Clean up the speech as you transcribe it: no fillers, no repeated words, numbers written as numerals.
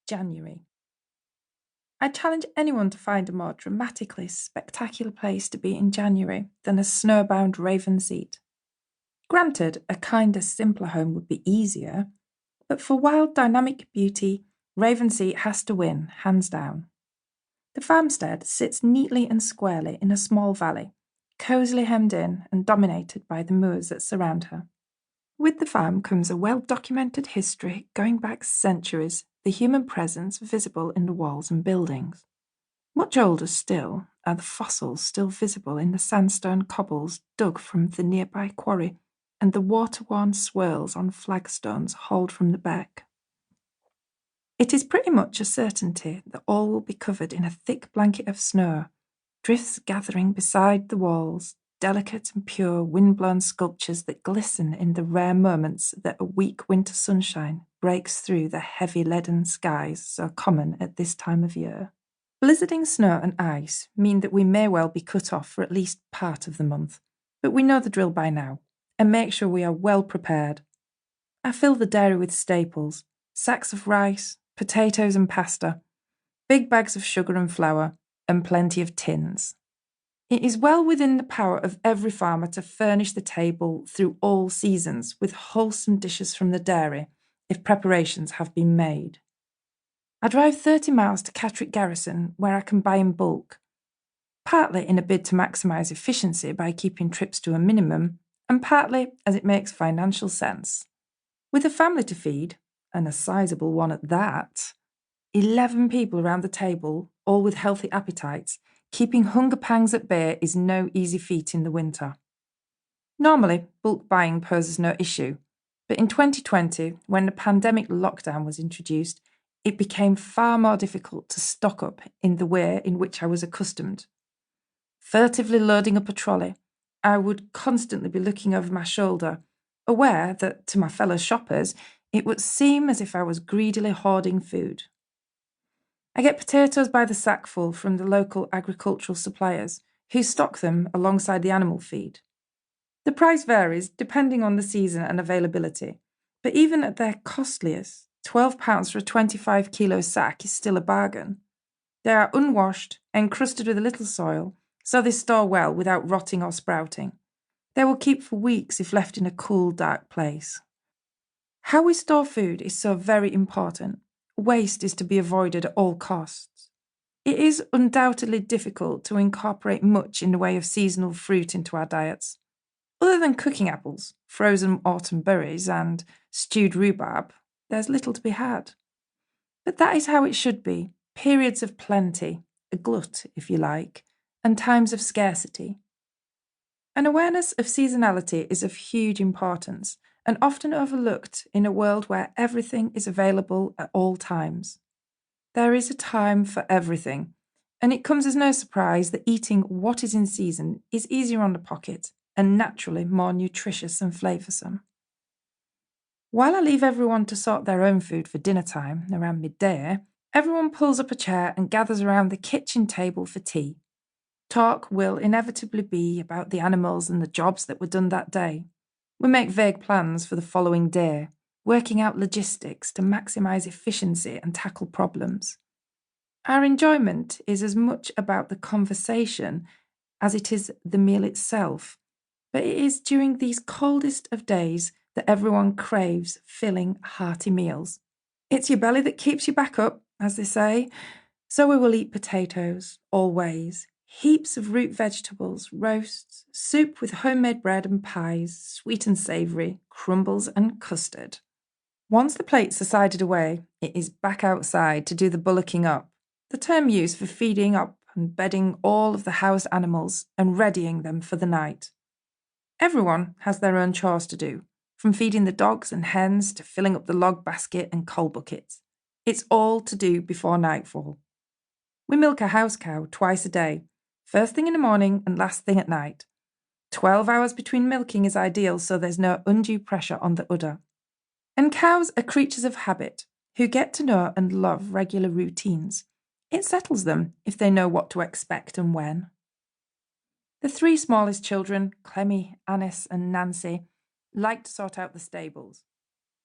January. I challenge anyone to find a more dramatically spectacular place to be in January than a snowbound Ravenseat. Granted, a kinder, simpler home would be easier, but for wild, dynamic beauty, Ravenseat has to win, hands down. The farmstead sits neatly and squarely in a small valley, cosily hemmed in and dominated by the moors that surround her. With the farm comes a well-documented history going back centuries, the human presence visible in the walls and buildings. Much older still are the fossils still visible in the sandstone cobbles dug from the nearby quarry and the water-worn swirls on flagstones hauled from the beck. It is pretty much a certainty that all will be covered in a thick blanket of snow, drifts gathering beside the walls, delicate and pure wind-blown sculptures that glisten in the rare moments that a weak winter sunshine breaks through the heavy leaden skies so common at this time of year. Blizzarding snow and ice mean that we may well be cut off for at least part of the month, but we know the drill by now, and make sure we are well prepared. I fill the dairy with staples, sacks of rice, potatoes and pasta, big bags of sugar and flour, and plenty of tins. It is well within the power of every farmer to furnish the table through all seasons with wholesome dishes from the dairy, if preparations have been made. I drive 30 miles to Catterick Garrison, where I can buy in bulk, partly in a bid to maximise efficiency by keeping trips to a minimum, and partly as it makes financial sense. With a family to feed, and a sizable one at that, 11 people around the table, all with healthy appetites, keeping hunger pangs at bay is no easy feat in the winter. Normally, bulk buying poses no issue, but in 2020, when the pandemic lockdown was introduced, it became far more difficult to stock up in the way in which I was accustomed. Furtively loading up a trolley, I would constantly be looking over my shoulder, aware that, to my fellow shoppers, it would seem as if I was greedily hoarding food. I get potatoes by the sackful from the local agricultural suppliers, who stock them alongside the animal feed. The price varies depending on the season and availability, but even at their costliest, £12 for a 25-kilo sack is still a bargain. They are unwashed, encrusted with a little soil, so they store well without rotting or sprouting. They will keep for weeks if left in a cool, dark place. How we store food is so very important. Waste is to be avoided at all costs. It is undoubtedly difficult to incorporate much in the way of seasonal fruit into our diets. Other than cooking apples, frozen autumn berries, and stewed rhubarb, there's little to be had. But that is how it should be, periods of plenty, a glut, if you like, and times of scarcity. An awareness of seasonality is of huge importance, and often overlooked in a world where everything is available at all times. There is a time for everything, and it comes as no surprise that eating what is in season is easier on the pocket and naturally more nutritious and flavoursome. While I leave everyone to sort their own food for dinner time around midday, everyone pulls up a chair and gathers around the kitchen table for tea. Talk will inevitably be about the animals and the jobs that were done that day. We make vague plans for the following day, working out logistics to maximise efficiency and tackle problems. Our enjoyment is as much about the conversation as it is the meal itself, but it is during these coldest of days that everyone craves filling, hearty meals. It's your belly that keeps you back up, as they say, so we will eat potatoes, always. Heaps of root vegetables, roasts, soup with homemade bread and pies, sweet and savoury, crumbles and custard. Once the plates are sided away, it is back outside to do the bullocking up, the term used for feeding up and bedding all of the house animals and readying them for the night. Everyone has their own chores to do, from feeding the dogs and hens to filling up the log basket and coal buckets. It's all to do before nightfall. We milk a house cow twice a day, first thing in the morning and last thing at night. 12 hours between milking is ideal so there's no undue pressure on the udder. And cows are creatures of habit, who get to know and love regular routines. It settles them if they know what to expect and when. The three smallest children, Clemmy, Annis and Nancy, like to sort out the stables.